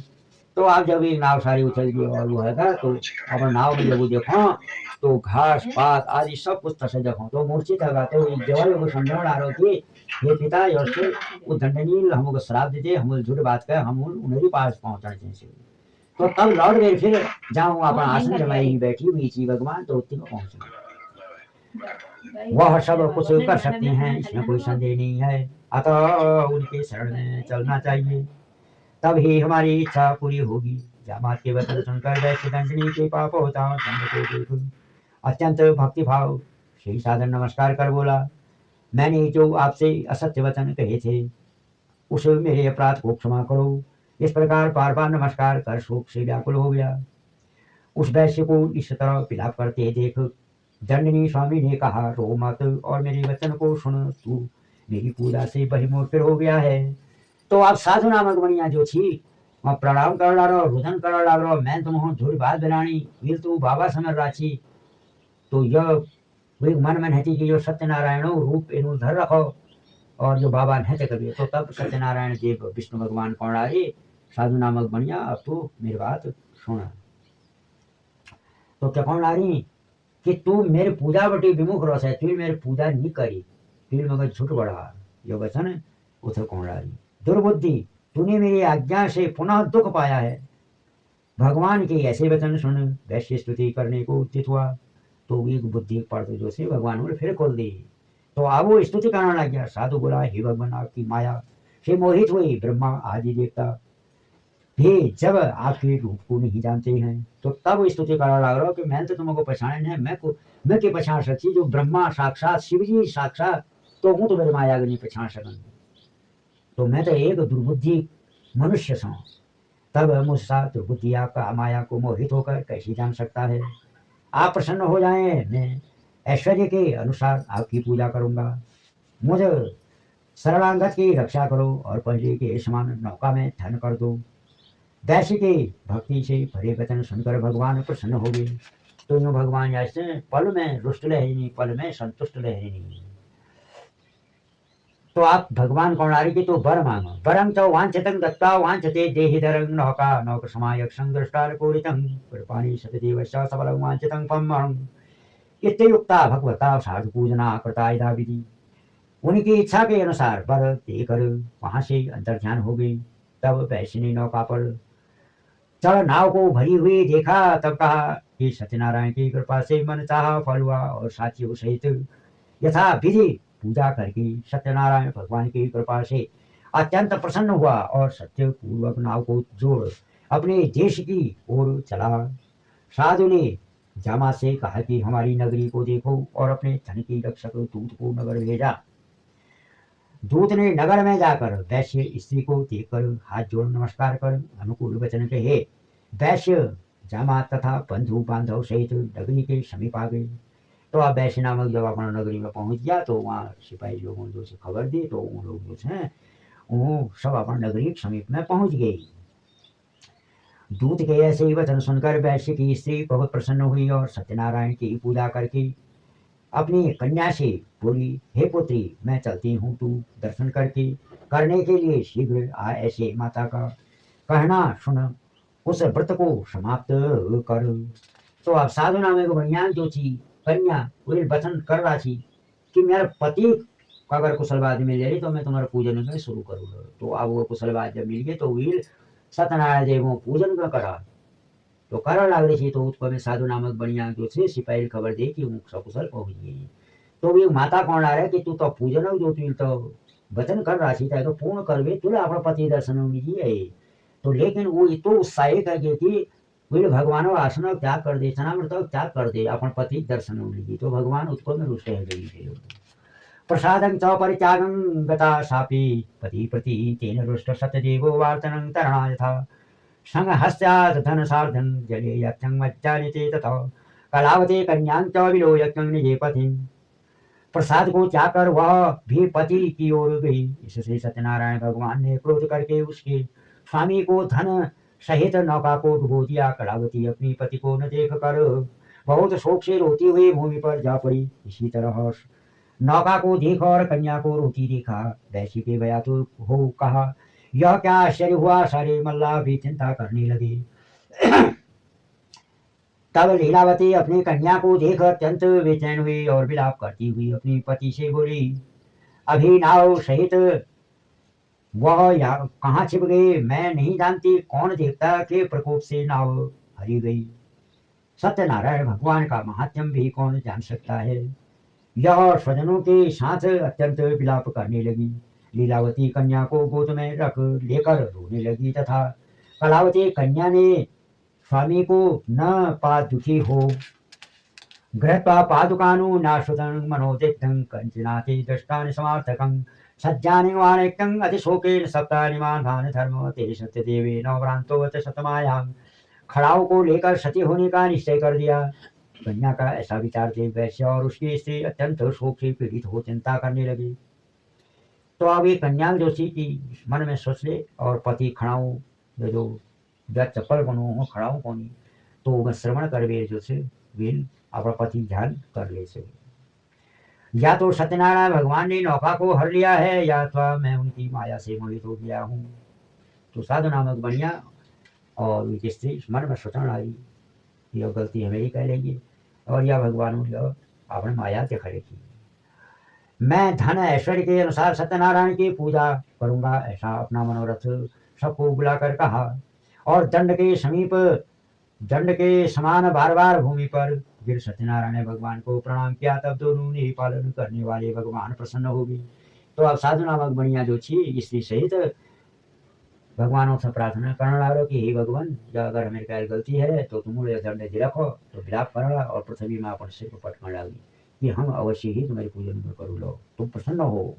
तो आप जब ये नाव सारी उछल गई और वो है था तो अपन नाव में जब वो देखो तो घास पात आदि सब कुछ तसे देखो तो मूर्छित लगाते हुए जवाब को समझाने आ रहे थे, हे पिता योसे वो दंडनीय हमको श्राप देते, हम झूठ बात कर हम उन्हें पास पहुंचना चाहिए। तो तब लौट गए फिर जाऊँ अपन आसन जमाई बैठी हुई थी भगवान तो उत्ती को पहुंचना वह सब कुछ कर सकते हैं, इसमें कोई संदेह नहीं है। अतः उनके शरण में चलना चाहिए, तब ही हमारी इच्छा पूरी होगी। जामात के वचन सुनकर वैश्य दंडनी के पाप होता दंड को देख अत्यंत भक्तिभाव श्री साधन नमस्कार कर बोला, मैंने जो आपसे असत्य वचन कहे थे उस मेरे अपराध को क्षमा करो। इस प्रकार बार बार नमस्कार कर शोक से व्याकुल हो गया। उस वैश्य को इस तरह विलाप करते देख दंडनी स्वामी ने कहा, रो मत और मेरे वचन को सुन, तू मेरी पूजा से बहिर्मुख हो गया है। तो आप साधु नामक बनिया जो थी वहाँ प्रणाम कर डालो, रुदन कर डालो, मैं तुम झूठ बात बनानी विल तू बाबा समझ राची। तो यह वे मन में रहती कि जो सत्यनारायण रूप एनु धर रखो और जो बाबा नृत्य करिए। तो तब सत्यनारायण देव विष्णु भगवान कौन आए, साधु नामक बनिया अब तो मेरी बात सुना। तो क्या कौन आ रही कि तू मेरे पूजा बटी विमुख रस है, तू मेरी पूजा नहीं करी, फिर मगर झूठ बढ़ा यो वचन उधर कौन आ रही दुर्बुद्धि, तूने मेरी आज्ञा से पुनः दुख पाया है। भगवान के ऐसे वचन सुन वैश्य स्तुति करने को उचित हुआ। तो एक बुद्धि पड़ जो से भगवान ने फिर खोल दी। तो अब वो स्तुति करने लग गया। साधु बोला, हे भगवान आपकी माया से मोहित हुई ब्रह्मा आदि देवता भी जब आपके रूप को नहीं जानते हैं तो तब स्तुति करने लग रहा कि मैं तो तुमको पहचाने है, मैं के पहचान सकती जो ब्रह्मा साक्षात शिव जी साक्षात तो हूँ तो मेरे माया को नहीं पहचान सकूँ। तो मैं तो एक दुर्बुद्धि मनुष्य हूँ, तब मुझसा दुर्बुद्धि आपका माया को मोहित होकर कैसे जान सकता है। आप प्रसन्न हो जाएं, मैं ऐश्वर्य के अनुसार आपकी पूजा करूंगा। मुझे शरणागत की रक्षा करो और पहले के समान नौका में धन कर दो। वैश्य की भक्ति से भरे वचन सुनकर भगवान प्रसन्न हो गए। तो यूँ भगवान ऐसे पल में रुष्ट रहे नहीं, पल में संतुष्ट रहे नहीं। तो आप भगवान कौणारी की तो वर मांगो, वरं च वांछितं दत्त्वा वांछते देहिधरं नौका नौक समायक संदृष्टार पूरितं कृपाणि सतदेवस्य सबलं वांछितं फलं इत्युक्ता भगवता साधु पूजना कृता यथा विधि। उनकी इच्छा के अनुसार वर देकर वहां से अंतर ध्यान हो गई। तब वैश्य ने नौका पर चढ़ नाव को भरी हुई देखा, तब कहा कि सत्यनारायण की कृपा से मन चाहा फल हुआ और साथियों सहित यथा विधि पूजा करके सत्यनारायण भगवान की कृपा से अत्यंत प्रसन्न हुआ और सत्य पूर्वक नाव को जोड़ अपने देश की ओर चला। साधु ने जामा से कहा कि हमारी नगरी को देखो और अपने धन की रक्षक दूत को नगर भेजा। दूत ने नगर में जाकर वैश्य स्त्री को देखकर हाथ जोड़ नमस्कार कर अनुकूल वचन कहे। वैश्य जामा तथा बंधु बांधव सहित नगरी के समीप आ गए। तो अब वैश्य नामक जब अपना नगरी में पहुंच गया तो वहाँ सिपाही लोगों ने जो से खबर दी तो उन लोग जो है वो सब अपना नगरी के समीप में पहुंच गए। दूत के ऐसे ही वचन सुनकर वैश्य की स्त्री बहुत प्रसन्न हुई और सत्यनारायण की पूजा करके अपनी कन्या से बोली, हे पुत्री, मैं चलती हूँ, तू दर्शन करने के लिए शीघ्र आ। ऐसे माता का कहना सुन उस व्रत को समाप्त कर। तो अब साधु नामे को बढ़िया जो थी कन्या वो वचन कर रहा थी कि मेरा पति अगर कुशलवाद मिल जाए तो मैं तुम्हारा पूजन में शुरू करूँगा। तो अब वो कुशलवाद जब मिल गए तो वीर सत्यनारायण देव पूजन का करा तो करण लाग रही थी। तो उसको में साधु नामक बढ़िया जो थे सिपाही खबर दे कि वो सकुशल पहुंच गई। तो भी माता कौन आ रहा है कि तू तो पूजन जो तू तो वचन कर रहा थी तो पूर्ण करवे तुले अपना पति दर्शन लीजिए। तो लेकिन वो इतो उत्साहित है कि वीर भगवान आसन त्याग कर दे, चनामृत त्याग कर दे, अपन पति दर्शन लीजिए। तो भगवान उसको में रुष्ट है गई थे। प्रसादं च परित्यागं गता सापि पति प्रति तेन रुष्ट सत्यदेवो वार्तनं तरणा यथा संहस्यात् धनसार्धं जले यक्षं मज्जालिते तथा कलावते कन्यां च विलो यज्ञं निजे पति। प्रसाद को त्यागकर वह भी पति की ओर गई। इससे सत्यनारायण भगवान ने क्रोध करके उसके स्वामी को धन सहित नौका को डुबो दिया। कलावती अपनी पति को न देख कर बहुत शोक से रोती हुई भूमि पर जा पड़ी। इसी तरह नौका को देखा और कन्या को रोती देखा। वैसी के भया तो हो कहा, यह क्या आश्चर्य हुआ। सारे मल्लाह भी चिंता करने लगे। तब लीलावती अपनी कन्या को देख अत्यंत बेचैन हुई और विलाप करती हुई अपनी पति से बोली, अभी नाव सहित वह कहाँ छिप गए, मैं नहीं जानती। कौन देवता के प्रकोप से नाव हरी गई। सत्यनारायण भगवान का महात्म भी कौन जान सकता है। यह स्वजनों के साथ अत्यंत विलाप करने लगी। लीलावती कन्या को गोद में रख लेकर रोने लगी तथा कलावती कन्या ने स्वामी को न पा दुखी हो गृहत्वा पादुकानु नाश्रुतं मनोदिग्धं कंचनाति दृष्टानि समार्थकं सज्जानि वाणिक्यं अतिशोकेन सप्तानि मानभान धर्म ते सत्यदेवेन भ्रांतोवत शतमायां। खड़ाओं को लेकर सती होने का निश्चय कर दिया। कन्या का ऐसा विचार देख वैश्य और उसकी स्त्री अत्यंत शोक से पीड़ित हो चिंता करने लगी। तो अब ये कन्या जो थी कि मन में सोच ले और पति खड़ाऊ जो चप्पल बनो हो खड़ाऊ कोनी तो वह श्रवण कर वे जो से वीर अपना पति ध्यान कर ले से। या तो सत्यनारायण भगवान ने नौका को हर लिया है या तो मैं उनकी माया से मोहित हो गया हूँ। तो साधु नामक बढ़िया और उनकी स्त्री मन में सोचने लगी, यह गलती हमें ही कह लेगी और यह भगवान अपने माया के खड़े की। मैं धन ऐश्वर्य के अनुसार सत्यनारायण की पूजा करूंगा, ऐसा अपना मनोरथ सबको बुलाकर कहा और दंड के समान बार बार भूमि पर गिर सत्यनारायण ने भगवान को प्रणाम किया। तब दोनों ने पालन करने वाले भगवान प्रसन्न हो गए। तो अब साधु नामक बढ़िया जो थी स्त्री सहित भगवानों से प्रार्थना करने लगा कि हे भगवान, अगर मेरे ख्याल गलती है तो तुम मुझे दंड दे रखो। तो विलाप करा और पृथ्वी में अपन सिर को पटकने लगी कि हम अवश्य ही तुम्हारी पूजन में करू लो, तुम प्रसन्न हो।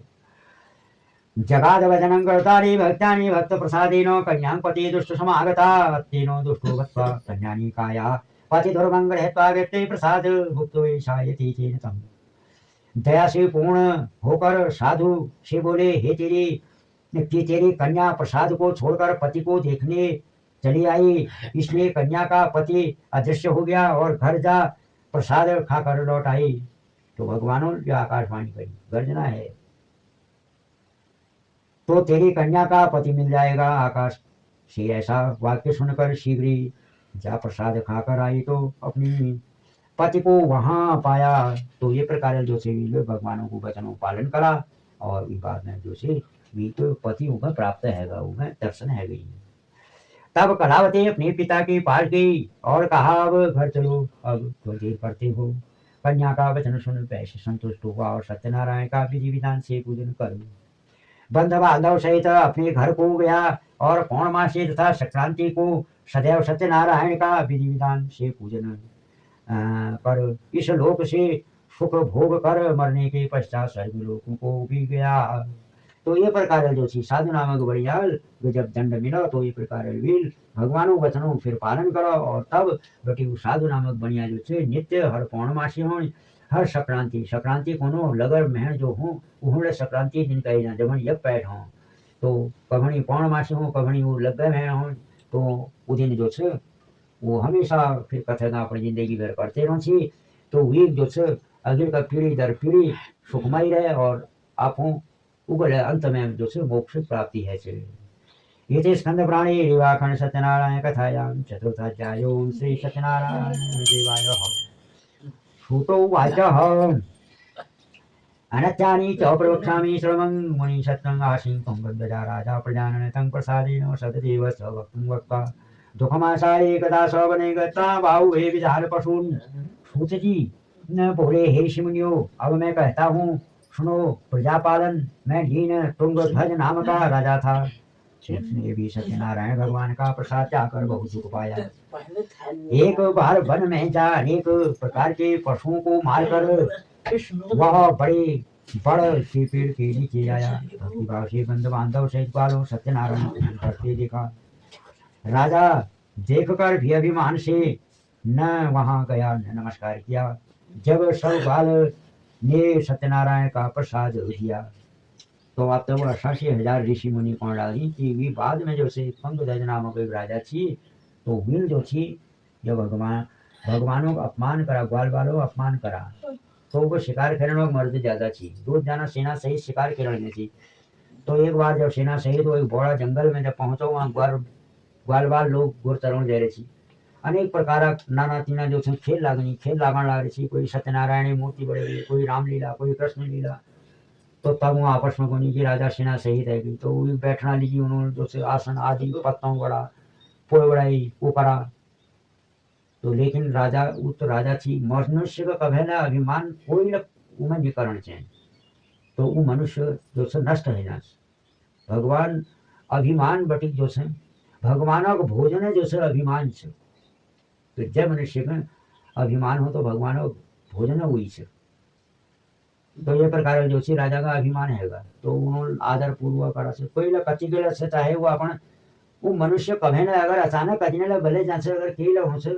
जगाद वचनं कर्तारि भक्तानि भक्त प्रसादेन कन्यां पति दुष्ट समागता तेनो दुष्टो भक्त्वा कन्यानि काया पति दुर्भंग रहत्वा व्यक्ति प्रसाद भुक्तो ईशायति तेन तम। दया से पूर्ण होकर साधु से बोले, हे तेरी कन्या प्रसाद को छोड़कर पति को देखने चली आई, इसलिए कन्या का पति अदृश्य हो गया और घर जा प्रसाद खाकर लौट आई। तो भगवानों जो आकाशवाणी करी गर्जना है, तो तेरी कन्या का पति मिल जाएगा आकाश से। ऐसा वाक्य सुनकर शीघ्र ही जा प्रसाद खाकर आई तो अपनी पति को वहां पाया। तो ये प्रकार जो से भगवानों को वचनों पालन करा और इस बात में जो से भी तो पति उन्हें प्राप्त हैगा, उन्हें दर्शन है गई। तब कलावती अपने पिता के पास गई और कहा, अब घर चलो, अब तो देर करते हो। कन्या का वचन सुन वैश्य संतुष्ट हुआ और सत्यनारायण का विधि विधान से पूजन कर बंध बांधव सहित अपने घर को गया और पौर्णमासी तथा संक्रांति को सदैव सत्यनारायण का विधि विधान से पूजन कर इस लोक से सुख भोग कर मरने के पश्चात स्वर्ग लोकों को भी गया। तो ये प्रकार जो थी साधु नामक बढ़ियाल जब दंड मिला तो ये प्रकार वीर भगवानों वचनों फिर पालन करो और तब बेटी साधु नामक बढ़िया जो थे नित्य हर पौर्णमासी हो हर संक्रांति कोनो लगन महन जो हो उन्होंने संक्रांति दिन कही ना जब यक पैठ हो तो कभणी पौर्णमासी हो कभणी वो लग गए महन हो तो उदिन जो छे वो हमेशा फिर कथे अपनी जिंदगी भर करते रहो छी तो वे जो छे अगले का पीढ़ी दर पीढ़ी सुखमय रहे और आपो उगले अंत में जो छे मोक्ष प्राप्ति है छे। ये स्कंद प्राणी रेवाखंड सत्यनारायण कथायां चतुर्थाध्यायो श्री सत्यनारायण देवाय श्रुतो वाचः अनत्यानि च प्रवक्ष्यामि श्रवणं मुनिशतं आशीतं गद्गजा राजा प्रजानन तं प्रसादेन सतदेव स वक्तुं वक्ता दुःखमासाये कदा सवने गता बाहुवे विधान पशून् सूत जी न बोले हे ऋषिमुनियों अब मैं कहता हूँ सुनो प्रजापालन मैं दीन तुंगध्वज नाम का राजा था उसने भी सत्यनारायण भगवान का प्रसाद जाकर बहुत दुख पाया। एक बार वन में जा अनेक प्रकार के पशुओं को मारकर वह बड़ से पेड़ के नीचे आया। भक्तिभाव से बंधु बांधव सहित बालों सत्यनारायण पूजन करते देखा। राजा देखकर भी अभिमान से न वहां गया न नमस्कार किया। जब सब बाल ने सत्यनारायण का प्रसाद दिया तो अब तो 88,000 ऋषि मुनि कोण डाली कि वे बाद में जो से पंकज नामक एक राजा थी तो वीर जो थी जब भगवानों का अपमान करा ग्वाल बालों अपमान करा तो वो शिकार करने मर्द ज्यादा थी। 2 जना सेना सहित शिकार करने थी। तो एक बार जब सेना सहित वो एक बड़ा जंगल में जब पहुंचो वहां ग्वाल बाल लोग गुर तरण जा रहे थी। अनेक प्रकार नाना तीना जो खेल लागण लाग रही थी। कोई सत्यनारायण मूर्ति बड़े कोई रामलीला कोई कृष्ण लीला। तो तब वो आपस में कोनी की राजा सेना सहित है गई तो बैठना लीजिए उन्होंने जो से आसन आदि पत्तों बड़ा पोय बड़ाई वो करा। तो लेकिन राजा उत राजा थी मनुष्य का कभे ना अभिमान कोई न उमें नहीं करण चाहिए तो वो मनुष्य जो से नष्ट है ना भगवान अभिमान बटी जो से भगवान का भोजन जो से अभिमान से तो जब मनुष्य में अभिमान हो तो भगवान भोजन हुई से तो ये प्रकार जो सी राजा का अभिमान हैगा तो उन्होंने आदर पूर्वक करा से कोई कच्ची के से चाहे वो अपन वो मनुष्य कभे ना अगर अचानक कचने भले जान से अगर के हो से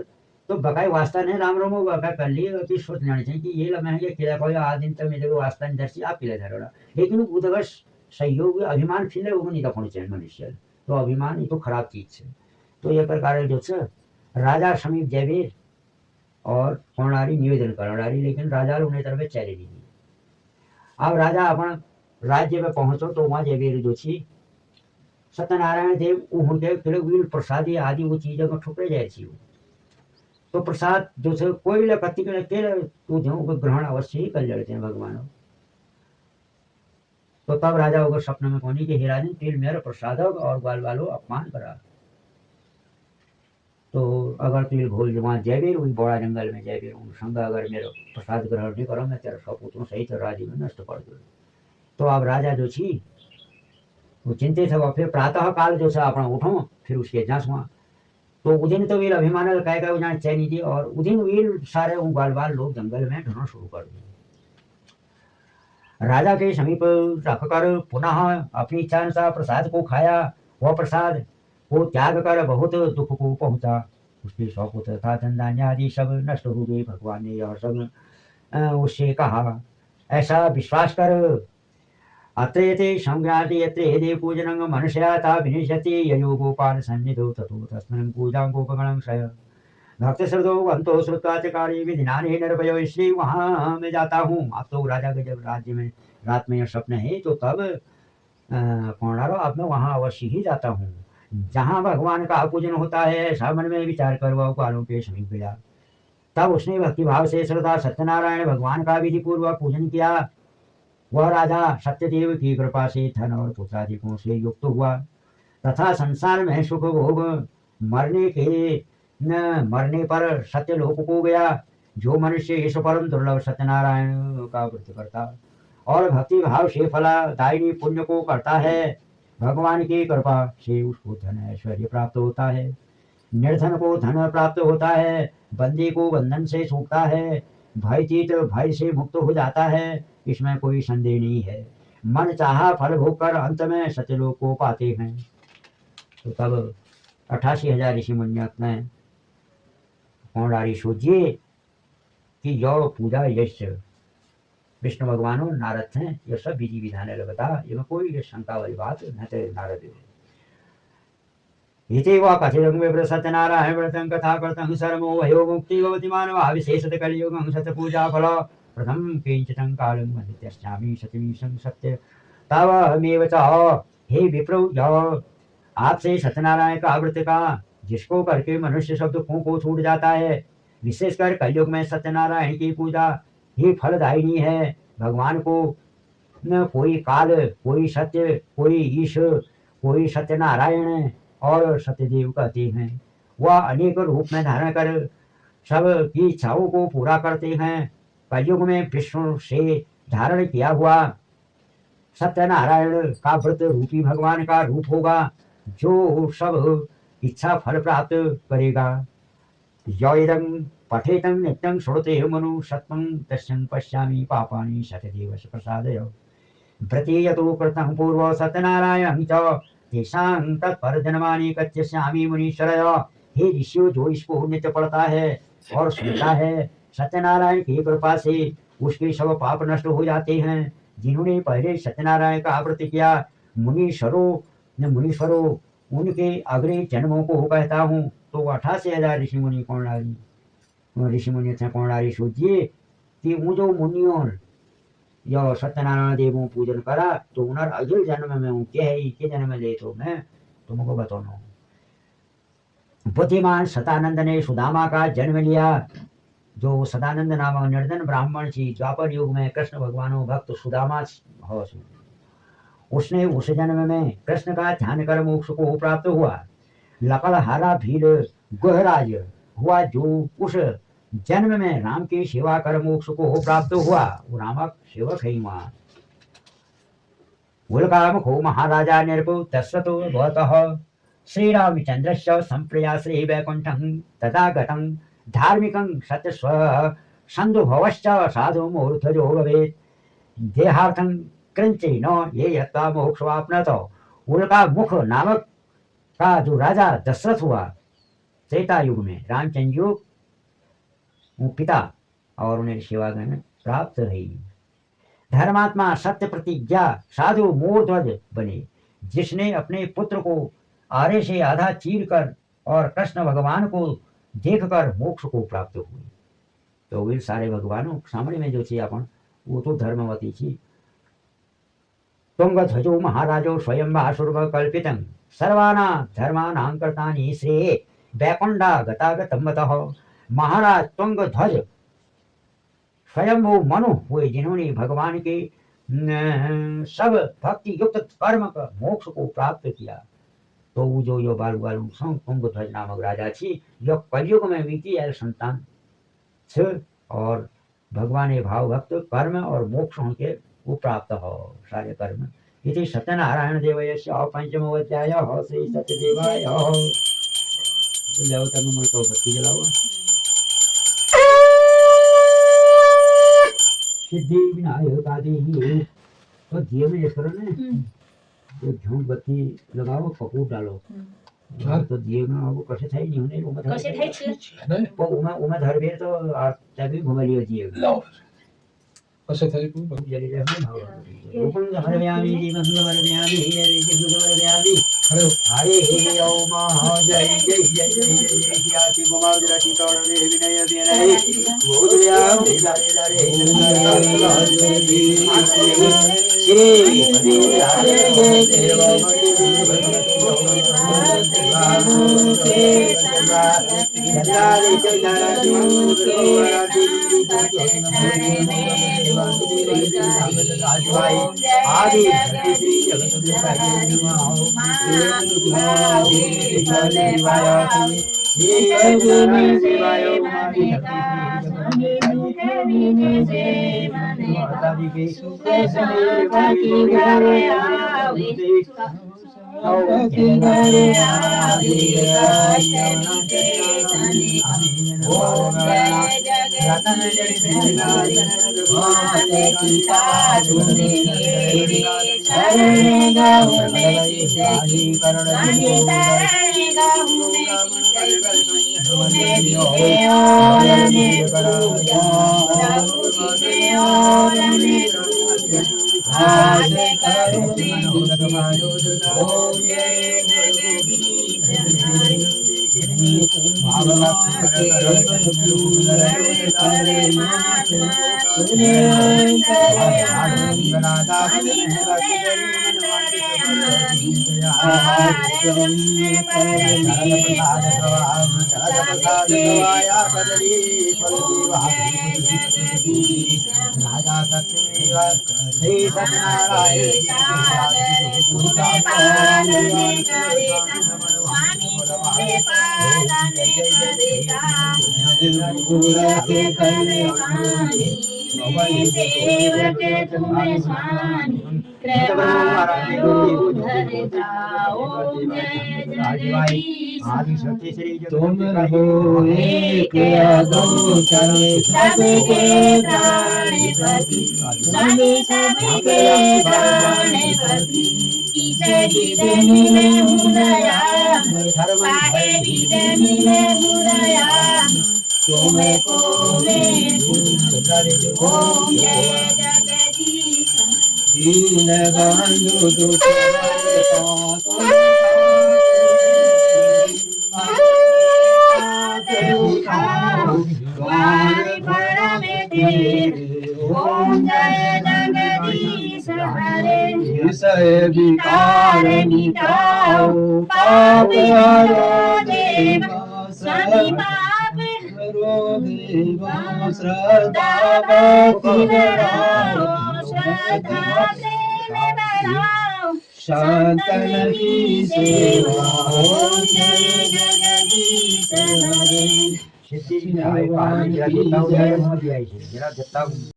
तो बकाई वास्ता नहीं राम रोमो बका कर लिए कि सोच लेना चाहिए कि ये मैं ये किला कोई आज दिन तक मेरे को वास्ता नहीं दर्शी आप किला धरोड़ा लेकिन उदगश सहयोग अभिमान फिर वो नहीं रखना चाहिए मनुष्य तो अभिमान ये तो खराब चीज है। तो ये प्रकार जो से राजा समीप जयवीर और कोणारी निवेदन करणारी लेकिन राजा उन्हें तरफ चले नहीं। अब राजा अपन राज्य में पहुंचो तो वहां जयवीर जो थी सत्यनारायण देव उनके वीर प्रसादी आदि वो चीजों में ठुकरे जाए थी तो प्रसाद जो से कोई कति तो ग्रहण अवश्य ही कर लेते हैं भगवान। तो तब राजा होगा सपने में कोनी कि हे राजन तेल मेरा प्रसादक और ग्वाल वालों अपमान करा तो अगर तेल भूल वहां जयवीर वही बड़ा जंगल में जयवीर संग अगर मेरा प्रसाद ग्रहण नहीं करो मैं तेरा सपूतों सहित राज्य में नष्ट कर दू। तो अब राजा जो थी वो चिंतित है फिर प्रातः काल जो है अपना उठो फिर उसके जांच हुआ तो उदिन तो वीर अभिमान कहेगा उन्हें चैनी थी और उदिन वीर सारे ग्वाल बाल लोग जंगल में ढूंढना शुरू कर दिए। राजा के समीप रखकर पुनः अपनी इच्छा अनुसार प्रसाद को खाया। वह प्रसाद को त्याग कर बहुत दुख को पहुंचा। उसके स्वपुत्र था धनधान्य आदि सब नष्ट हो गए। भगवान ने यह सब उससे कहा ऐसा विश्वास कर अत्रयते संज्ञाति यत्र यदि पूजनं मनुष्याता विनिश्यति ययो गोपाल सन्निधौ ततो तस्मिन् पूजां गोपगणं क्षय भक्त श्रद्धो वंतो श्रुत्वा चकारी विधिनानि निर्भयो इसलिए वहां मैं जाता हूँ। अब तो राजा के जब राज्य में रात में यह स्वप्न है तो तब कौनारो अब मैं वहां अवश्य ही जाता हूँ जहाँ भगवान का पूजन होता है। ऐसा मन में विचार कर वह कालों के समीप गया। तब उसने भक्तिभाव से श्रद्धा सत्यनारायण भगवान का विधि पूर्वक पूजन किया। वह राजा सत्यदेव की कृपा से धन और पुत्रादिकों से युक्त हुआ तथा संसार में सुख भोग मरने पर सत्य लोक को गया। जो मनुष्य इस परम दुर्लभ सत्यनारायण का व्रत करता और भक्ति भाव से फलादायी पुण्य को करता है भगवान की कृपा से उसको धन ऐश्वर्य प्राप्त होता है। निर्धन को धन प्राप्त होता है। बंदी को बंधन से छूटता है। भयचीत भय से मुक्त हो जाता है। इसमें कोई संदेह नहीं है। मन चाहा फल भोग कर अंत में सत्यलोक को पाते हैं। तो तब 88,000 ऋषि मुनि अपने कौंडारी सोचिए कि यो पूजा यश विष्णु भगवान नारद हैं ये सब विधि विधान लगता ये कोई शंका वाली बात न तो नारद इति वा कथितं विप्र सत्यनारायण व्रतं कथा कर्तं सर्वो वयो मुक्ति भवति मानवा विशेषत कलियुगं सत पूजा फल प्रथम किंचितं कालं वन्दित्यस्यामि सतीशं सत्य तवमेव च। हे विप्रो जाओ आपसे सत्यनारायण का व्रत का जिसको करके मनुष्य सब दुखों को छूट जाता है, विशेषकर कलयुग में सत्यनारायण की पूजा ही फलदायिनी है। भगवान को न कोई काल, कोई सत्य, कोई ईश्वर, कोई सत्यनारायण और सत्यदेव कहते हैं। वह अनेक रूप में धारण कर सब की इच्छाओं को पूरा करते हैं। कलयुग में विष्णु से धारण किया हुआ सत्यनारायण का व्रत रूपी भगवान का रूप होगा जो सब इच्छा फल प्राप्त करेगा। यदं पठेतं नित्यं श्रुते मनु सत्वं तस्यं पश्यामि पापानि सतदेवस्य प्रसादय। व्रते यतो कृतं पूर्व सत्यनारायणं च तेषां तत्पर जन्मानि कथयिष्यामि मुनीश्वरय। हे ऋषियों, जो इसको नित्य पढ़ता है और सुनता है, सत्यनारायण की कृपा से उसके सब पाप नष्ट हो जाते हैं। जिन्होंने पहले सत्यनारायण का व्रत किया, मुनीश्वरों उनके अगले जन्मों को कहता हूँ। तो 88,000 ऋषि मुनि कोणारी सोचिए कि वो जो मुनियों जो सत्यनारायण देवों पूजन करा तो उन्हें अगले जन्म में के जन्म ले तो मैं तुमको बताऊँ। बुद्धिमान सतानंद ने सुदामा का जन्म लिया। जो सदानंद नामक निर्धन ब्राह्मण थी, द्वापर युग में कृष्ण भगवानो भक्त सुदामा हो, उसने उस जन्म में कृष्ण का ध्यान कर मोक्ष को प्राप्त हुआ। लकड़हारा भील गुहराज हुआ जो उस जन्म में राम की सेवा कर मोक्ष को प्राप्त हुआ। वो रामक सेवक है। वहां उल्कामुखो महाराजा निर्भो तस्वतो भवतः श्री रामचंद्र संप्रया श्री वैकुंठं तथा गतं धार्मिकं सत्यस्व संधुभवश्च साधु मूर्धजो भवेत् देहार्थं कृंचे न ये यत्वा मोक्षवाप्नोत। उल्का मुख नामक का जो राजा दशरथ हुआ त्रेता युग में, रामचंद्र युग पिता और उन्हें सेवा में प्राप्त रही। धर्मात्मा सत्य प्रतिज्ञा साधु मूर्ध्वज बने, जिसने अपने पुत्र को आरे से आधा चीर कर और कृष्ण भगवान को देखकर मोक्ष को प्राप्त हुए। तो वे सारे भगवानों सामने में जो थी अपन वो तो धर्मवती थी। तुंगध्वजो महाराजो स्वयं वासुर्व कल्पितं सर्वाना धर्मानां कृतानि श्रेये वैकुंठा गतागतमतः। महाराज तुंगध्वज स्वयं वो मनु हुए जिन्होंने भगवान के सब भक्ति युक्त कर्म का मोक्ष को प्राप्त किया। तो वो जो यो बाल बालू तुंगध्वज नामक राजा थी, जो कलयुग में बीती है संतान और भगवान भाव भक्त कर्म और मोक्ष के वो प्राप्त हो सारे कर्म। इति सत्यनारायण देवयस्य पंचमो अध्याय श्री सत्यदेवाय। तो बत्ती जलाओ। सिद्धि विनायक आदि तो दिए में करो ना, तो झूठ बत्ती लगाओ, कपूर डालो। तो दिए में वो कैसे थाई नहीं होने वो कैसे थाई छे वो उमा धरबे तो तभी घुमलियो दिए लो कैसे थाई को बहुत जल्दी रहे ओपन हरव्यामी जीवन हरव्यामी हरे जीवन हरव्यामी हरे ओम जय जय जय जय जय आति कुमार जति तोड़ रे विनय विनय बोधया बेदारे श्री हरे आदि राजा सत्यमेव श्री सत्यनारायण आदिशक्ति श्री तुम हो एक अगोचर सबके प्राणपति सबके प्राणपति मिले मुदया पाहे मिले मुदया तुमको मैं ओम जय जगदीश दीन बंधु दुख ओम जय जगदीश हरे विषय विकार मिटाओ पाप हरो देव सभी पाप हरो देव श्रद्धा भक्ति बढ़ाओ श्रद्धा प्रेम बढ़ाओ शांतन की सेवा ओम जय जगदीश हरे सिद्धि